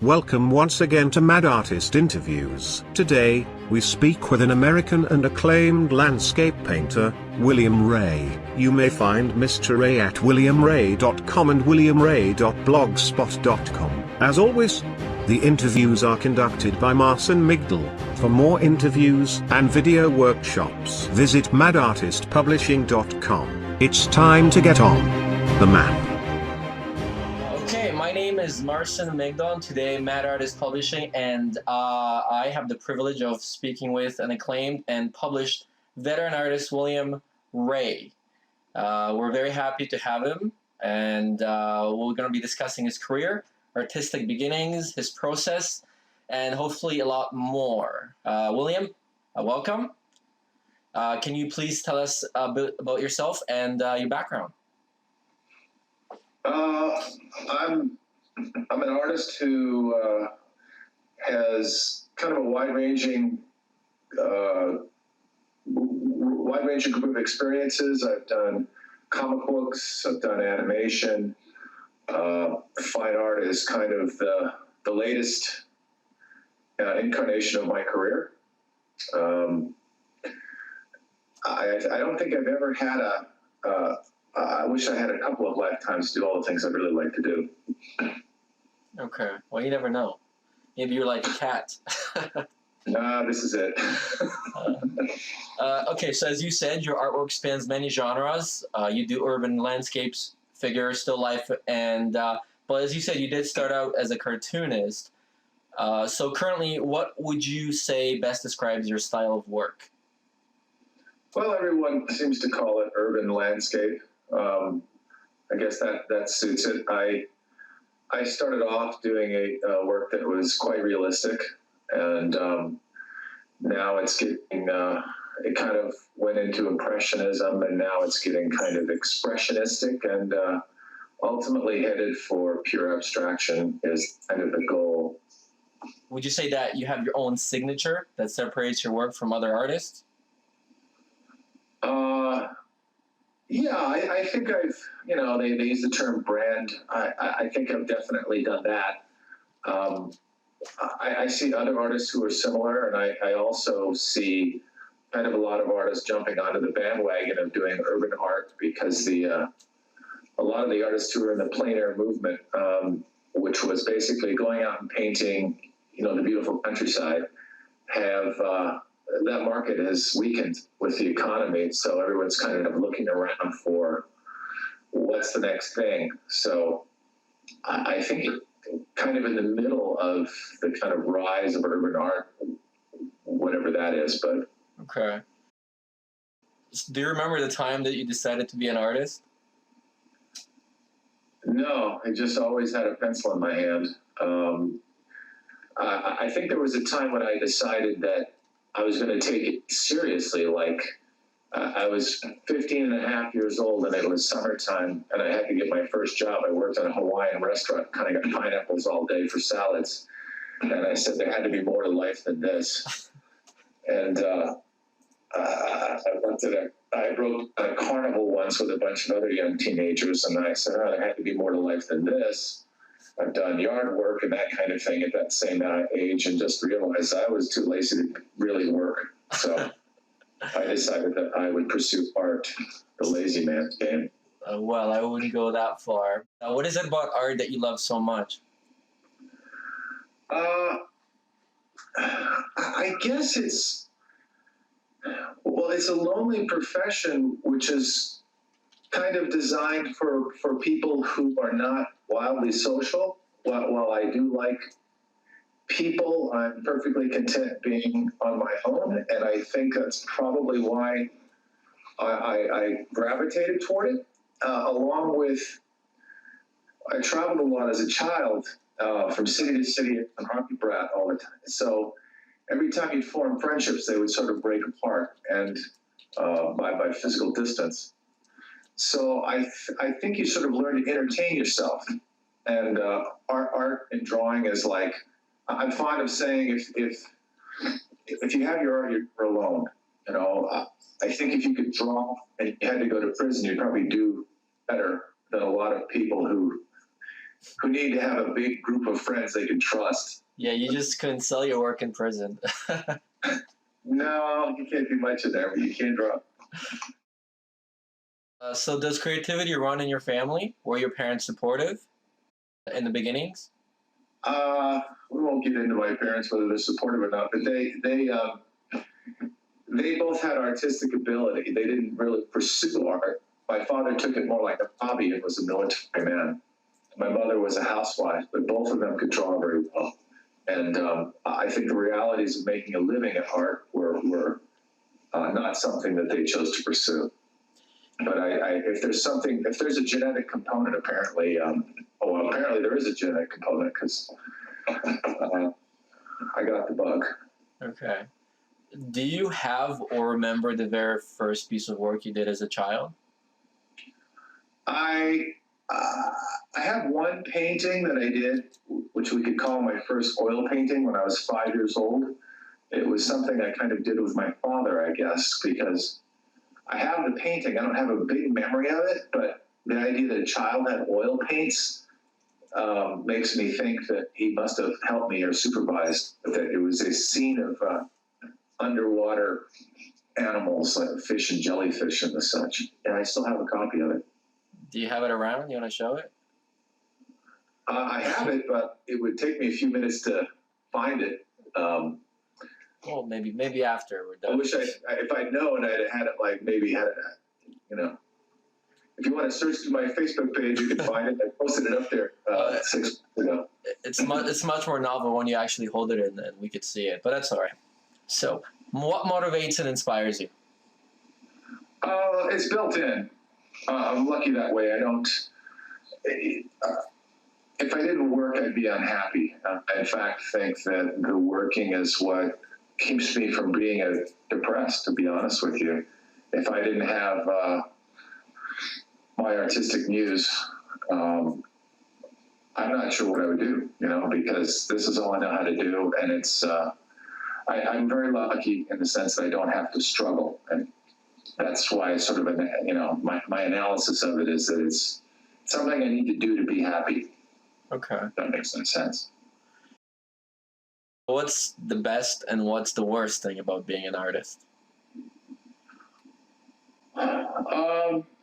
Welcome once again to Mad Artist Interviews. Today, we speak with an American and acclaimed landscape painter, William Wray. You may find Mr. Wray at williamwray.com and williamwray.blogspot.com. As always, the interviews are conducted by Marcin Migdal. For more interviews and video workshops, visit madartistpublishing.com. It's time to get on the map. Okay, my name is Marcin Migdal, today Mad Artist Publishing, and I have the privilege of speaking with an acclaimed and published veteran artist, William Wray. We're very happy to have him, and we're going to be discussing his career, artistic beginnings, his process, and hopefully a lot more. William, welcome. Can you please tell us a bit about yourself and your background? I'm an artist who has kind of a wide-ranging group of experiences. I've done comic books, I've done animation. Fine art is kind of the latest incarnation of my career. I don't think I've ever had I wish I had a couple of lifetimes to do all the things I'd really like to do. Okay. Well, you never know. Maybe you're like a cat. Nah, this is it. Okay, so as you said, your artwork spans many genres. You do urban landscapes, figure, still life, and but as you said, you did start out as a cartoonist. So currently, what would you say best describes your style of work? Well, everyone seems to call it urban landscape. I guess that suits it. I started off doing a work that was quite realistic, and now it's getting it kind of went into impressionism, and now it's getting kind of expressionistic, and ultimately headed for pure abstraction is kind of the goal. Would you say that you have your own signature that separates your work from other artists? Yeah, I think I've, they use the term brand. I think I've definitely done that. I see other artists who are similar, and I also see kind of a lot of artists jumping onto the bandwagon of doing urban art because a lot of the artists who are in the plein air movement, which was basically going out and painting, the beautiful countryside, have that market has weakened with the economy, so everyone's kind of looking around for what's the next thing. So I think kind of in the middle of the kind of rise of urban art, whatever that is. But okay. Do you remember the time that you decided to be an artist? No, I just always had a pencil in my hand. I think there was a time when I decided that I was going to take it seriously. Like I was 15 and a half years old, and it was summertime, and I had to get my first job. I worked at a Hawaiian restaurant, kind of got pineapples all day for salads. And I said there had to be more to life than this. And I wrote a carnival once with a bunch of other young teenagers, and I said, there had to be more to life than this. I've done yard work and that kind of thing at that same age, and just realized I was too lazy to really work. So I decided that I would pursue art, the lazy man's game. Well, I wouldn't go that far. What is it about art that you love so much? I guess it's a lonely profession, which is kind of designed for people who are not wildly social. While I do like people, I'm perfectly content being on my own, and I think that's probably why I gravitated toward it. Along with, I traveled a lot as a child, from city to city, and hockey brat all the time. So every time you'd form friendships, they would sort of break apart, and by physical distance. So I think you sort of learn to entertain yourself, and art and drawing is like, I'm fond of saying if you have your art, you're alone. I think if you could draw and you had to go to prison, you'd probably do better than a lot of people who who need to have a big group of friends they can trust. Yeah, you just couldn't sell your work in prison. No, you can't do much of that, but you can draw. So does creativity run in your family? Were your parents supportive in the beginnings? We won't get into my parents, whether they're supportive or not, but they both had artistic ability. They didn't really pursue art. My father took it more like a hobby and was a military man. My mother was a housewife, but both of them could draw very well. And I think the realities of making a living at art were not something that they chose to pursue. But if there's a genetic component, apparently there is a genetic component because I got the bug. Okay. Do you have or remember the very first piece of work you did as a child? I have one painting that I did, which we could call my first oil painting when I was 5 years old. It was something I kind of did with my father, I guess, because I have the painting. I don't have a big memory of it, but the idea that a child had oil paints makes me think that he must have helped me or supervised. That it was a scene of underwater animals like fish and jellyfish and the such. And I still have a copy of it. Do you have it around? You want to show it? I have it, but it would take me a few minutes to find it. Well, maybe after we're done. I wish if I'd known, I'd had it If you want to search through my Facebook page, you can find it. I posted it up there 6 months ago. It's much more novel when you actually hold it and we could see it, but that's all right. So, what motivates and inspires you? It's built in. I'm lucky that way. I don't. If I didn't work, I'd be unhappy. I, in fact, think that the working is what keeps me from being depressed, to be honest with you. If I didn't have my artistic muse, I'm not sure what I would do, because this is all I know how to do. And it's, I'm very lucky in the sense that I don't have to struggle. And that's why sort of, my analysis of it is that it's something I need to do to be happy. Okay. If that makes some sense. What's the best and what's the worst thing about being an artist? The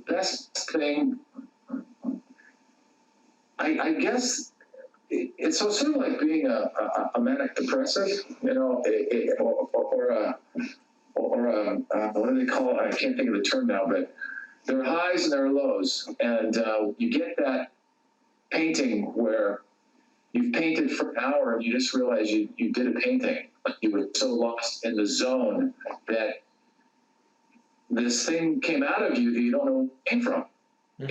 best thing, I guess, it's sort of like being a manic depressive, or what do they call it? I can't think of the term now, but there are highs and there are lows, and you get that painting where you've painted for an hour and you just realize you did a painting. You were so lost in the zone that this thing came out of you that you don't know where it came from. Mm-hmm.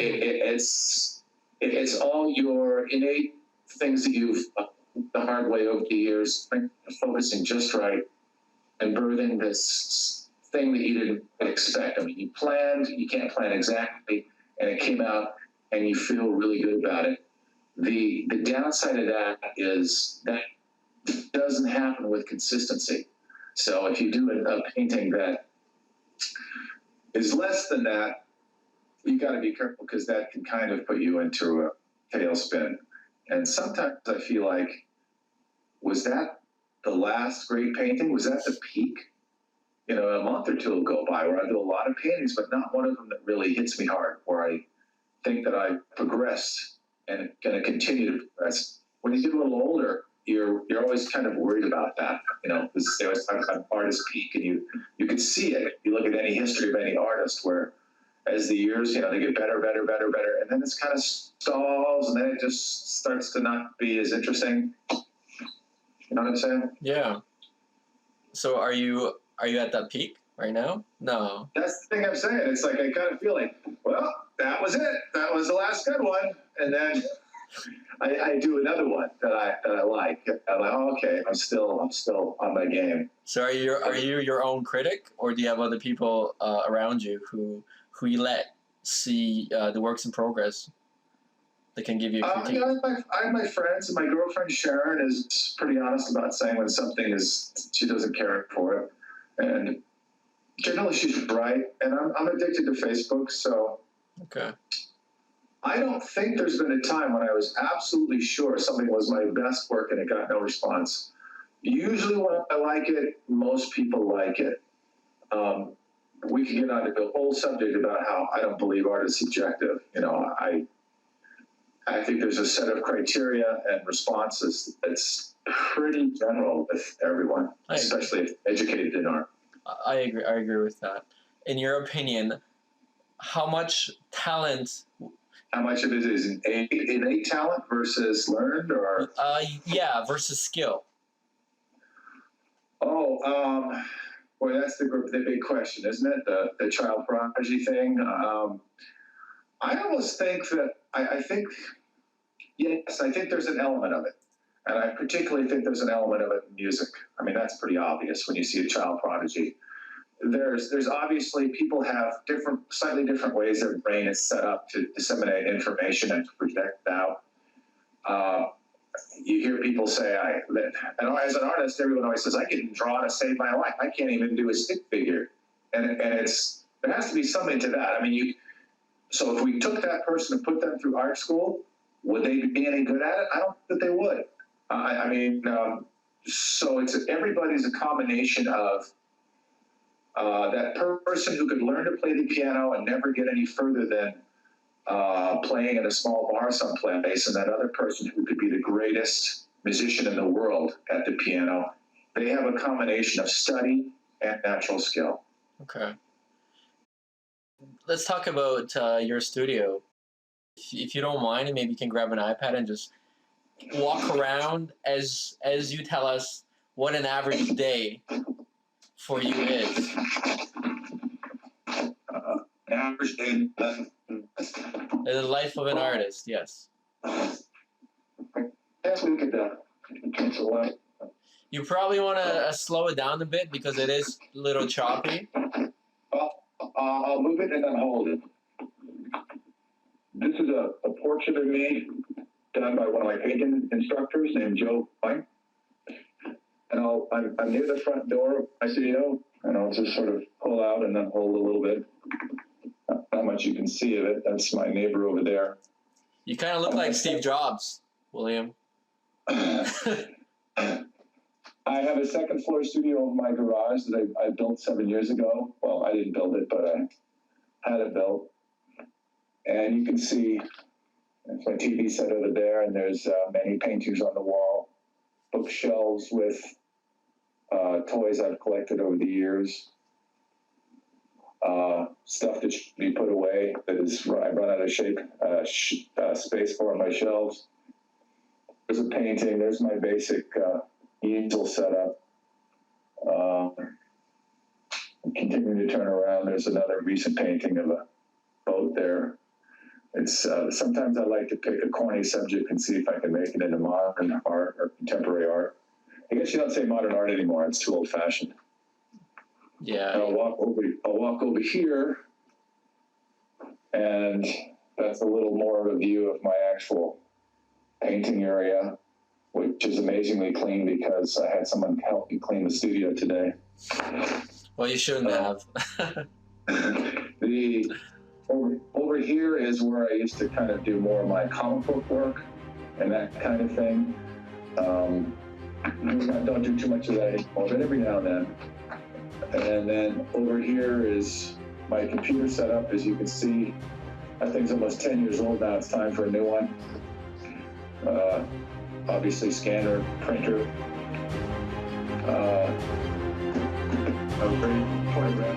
It's all your innate things that you've the hard way over the years, focusing just right and birthing this thing that you didn't expect. I mean, you can't plan exactly, and it came out and you feel really good about it. The downside of that is that doesn't happen with consistency. So if you do a painting that is less than that, you got to be careful because that can kind of put you into a tailspin. And sometimes I feel like, was that the last great painting? Was that the peak? A month or two will go by where I do a lot of paintings, but not one of them that really hits me hard, where I think that I progressed and going to continue to progress. When you get a little older, you're always kind of worried about that, because they always talk about artist peak, and you can see it. You look at any history of any artist where as the years, they get better, and then it's kind of stalls, and then it just starts to not be as interesting. You know what I'm saying? Yeah. So are you at that peak right now? No. That's the thing I'm saying. It's like I kind of feel like, well, that was it. That was the last good one, and then I do another one that I like. I'm like, oh, okay, I'm still on my game. So are you your own critic, or do you have other people around you who you let see the works in progress that can give you a critique? I have my friends, and my girlfriend Sharon is pretty honest about saying when something she doesn't care for it, and generally she's bright, and I'm addicted to Facebook, so Okay. I don't think there's been a time when I was absolutely sure something was my best work and it got no response. Usually when I like it, most people like it. We can get on to the whole subject about how I don't believe art is subjective. I think there's a set of criteria and responses that's pretty general with everyone, especially if educated in art. I agree with that. In your opinion, how much talent? How much of it is innate talent versus learned, or? Yeah, versus skill. Boy, that's the big question, isn't it? The child prodigy thing. I almost think that I think there's an element of it, and I particularly think there's an element of it in music. I mean, that's pretty obvious when you see a child prodigy. There's obviously people have slightly different ways their brain is set up to disseminate information and to project out. You hear people say, and as an artist, everyone always says, I can draw to save my life. I can't even do a stick figure. And there has to be something to that. I mean, so if we took that person and put them through art school, would they be any good at it? I don't think they would. So everybody's a combination of that person who could learn to play the piano and never get any further than playing in a small bar someplace, and that other person who could be the greatest musician in the world at the piano. They have a combination of study and natural skill. Okay. Let's talk about your studio. If you don't mind, maybe you can grab an iPad and just walk around as you tell us what an average day for you is. Average day. The life of an artist, yes. Yes, we could change the light. You probably want to slow it down a bit because it is a little choppy. Well, I'll move it and then hold it. This is a portrait of me done by one of my painting instructors named Joe White. And I'm near the front door of my studio, and I'll just sort of pull out and then hold a little bit. Not much you can see of it. That's my neighbor over there. You kind of look like Steve Jobs, William. I have a second floor studio in my garage that I built 7 years ago. Well, I didn't build it, but I had it built. And you can see that's my TV set over there, and there's many paintings on the wall, bookshelves with toys I've collected over the years, stuff that should be put away that is I run out of space for on my shelves. There's a painting. There's my basic easel setup. Continuing to turn around, there's another recent painting of a boat there. It's sometimes I like to pick a corny subject and see if I can make it into modern art or contemporary art. I guess you don't say modern art anymore; it's too old-fashioned. Yeah. And I'll walk over here, and that's a little more of a view of my actual painting area, which is amazingly clean because I had someone help me clean the studio today. Well, you shouldn't have. Over here is where I used to kind of do more of my comic book work and that kind of thing. I don't do too much of that anymore, but every now and then. And then over here is my computer setup. As you can see, that thing's almost 10 years old now. It's time for a new one. Obviously, scanner, printer.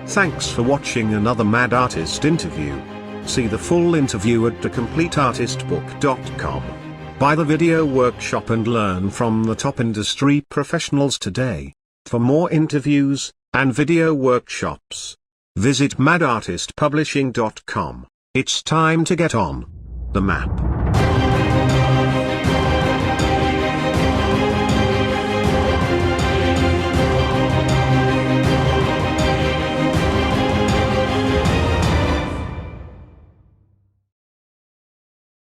Thanks for watching another Mad Artist interview. See the full interview at thecompleteartistbook.com. Buy the video workshop and learn from the top industry professionals today. For more interviews and video workshops, visit madartistpublishing.com. It's time to get on the map.